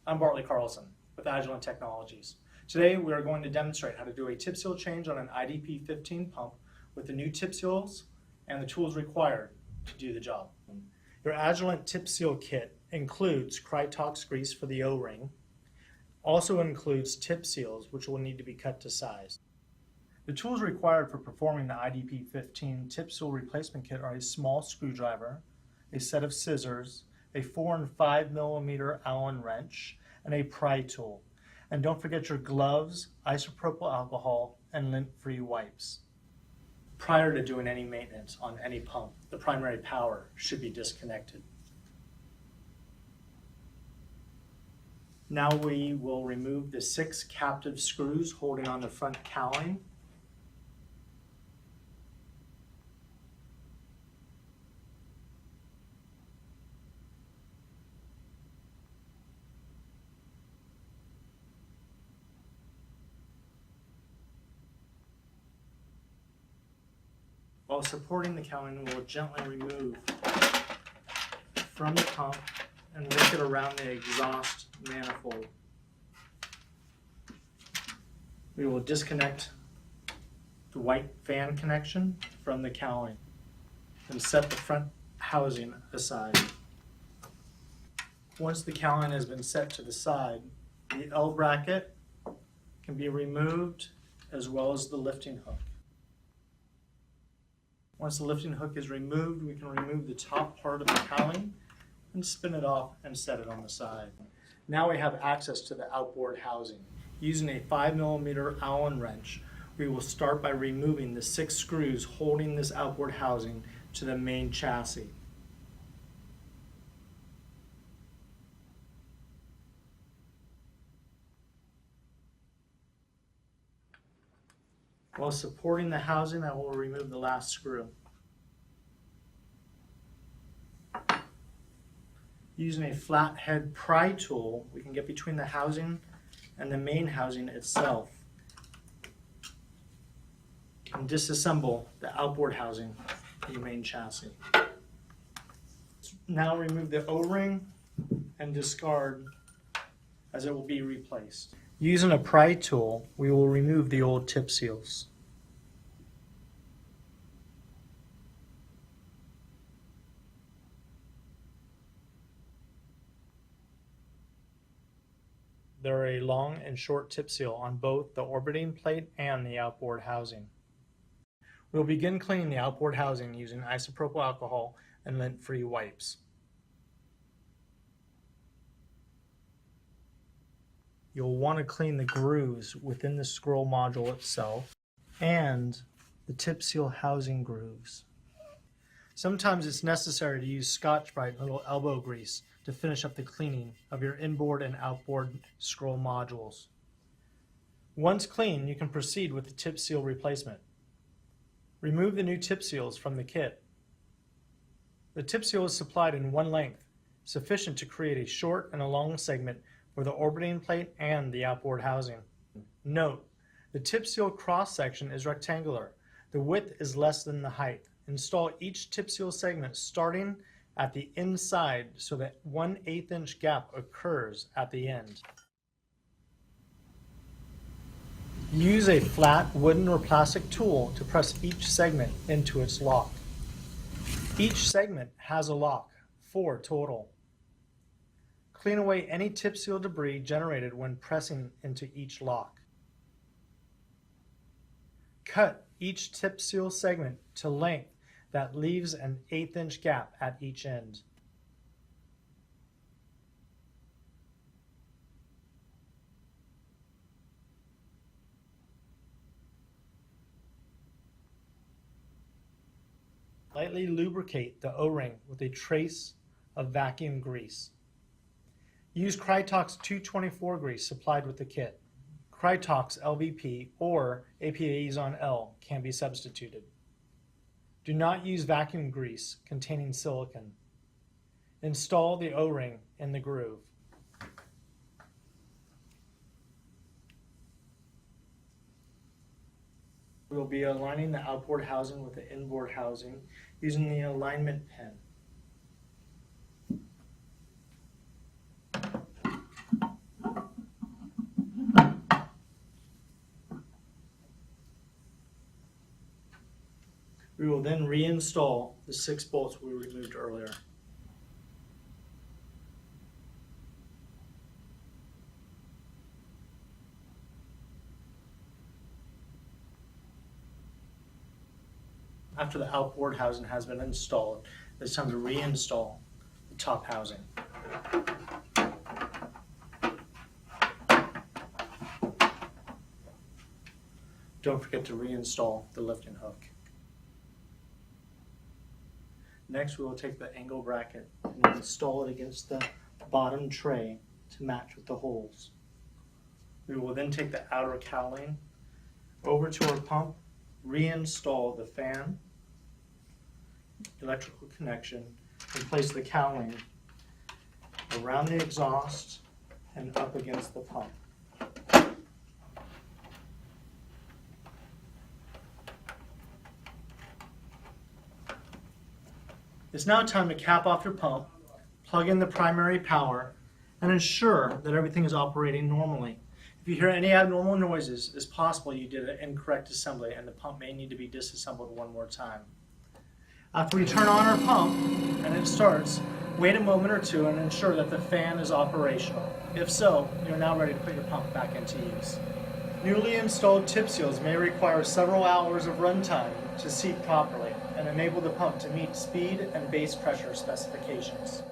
I'm Bartley Carlson with Agilent Technologies. Today we are going to demonstrate how to do a tip seal change on an IDP-15 pump with the new tip seals and the tools required to do the job. Your Agilent tip seal kit includes Krytox grease for the O-ring, also includes tip seals which will need to be cut to size. The tools required for performing the IDP-15 tip seal replacement kit are a small screwdriver, a set of scissors, a 4 and 5 millimeter Allen wrench, and a pry tool. And don't forget your gloves, isopropyl alcohol, and lint-free wipes. Prior to doing any maintenance on any pump, the primary power should be disconnected. Now we will remove the 6 captive screws holding on the front cowling. While supporting the cowling, we will gently remove from the pump and work it around the exhaust manifold. We will disconnect the white fan connection from the cowling and set the front housing aside. Once the cowling has been set to the side, the L bracket can be removed as well as the lifting hook. Once the lifting hook is removed, we can remove the top part of the cowling and spin it off and set it on the side. Now we have access to the outboard housing. Using a 5 millimeter Allen wrench, we will start by removing the 6 screws holding this outboard housing to the main chassis. While supporting the housing, I will remove the last screw. Using a flathead pry tool, we can get between the housing and the main housing itself and disassemble the outboard housing from the main chassis. Now remove the O-ring and discard as it will be replaced. Using a pry tool, we will remove the old tip seals. There are a long and short tip seal on both the orbiting plate and the outboard housing. We'll begin cleaning the outboard housing using isopropyl alcohol and lint-free wipes. You'll want to clean the grooves within the scroll module itself and the tip seal housing grooves. Sometimes it's necessary to use Scotch-Brite and a little elbow grease to finish up the cleaning of your inboard and outboard scroll modules. Once clean, you can proceed with the tip seal replacement. Remove the new tip seals from the kit. The tip seal is supplied in one length, sufficient to create a short and a long segment for the orbiting plate and the outboard housing. Note, the tip seal cross section is rectangular. The width is less than the height. Install each tip seal segment starting at the inside so that 1/8 inch gap occurs at the end. Use a flat wooden or plastic tool to press each segment into its lock. Each segment has a lock, 4 total. Clean away any tip seal debris generated when pressing into each lock. Cut each tip seal segment to length that leaves an 1/8 inch gap at each end. Lightly lubricate the O-ring with a trace of vacuum grease. Use Krytox 224 grease supplied with the kit. Krytox LVP or APAzon L can be substituted. Do not use vacuum grease containing silicone. Install the O-ring in the groove. We will be aligning the outboard housing with the inboard housing using the alignment pen. We will then reinstall the 6 bolts we removed earlier. After the outboard housing has been installed, it's time to reinstall the top housing. Don't forget to reinstall the lifting hook. Next, we will take the angle bracket and install it against the bottom tray to match with the holes. We will then take the outer cowling over to our pump, reinstall the fan, electrical connection, and place the cowling around the exhaust and up against the pump. It's now time to cap off your pump, plug in the primary power, and ensure that everything is operating normally. If you hear any abnormal noises, it's possible you did an incorrect assembly and the pump may need to be disassembled one more time. After we turn on our pump and it starts, wait a moment or two and ensure that the fan is operational. If so, you're now ready to put your pump back into use. Newly installed tip seals may require several hours of runtime to seat properly and enable the pump to meet speed and base pressure specifications.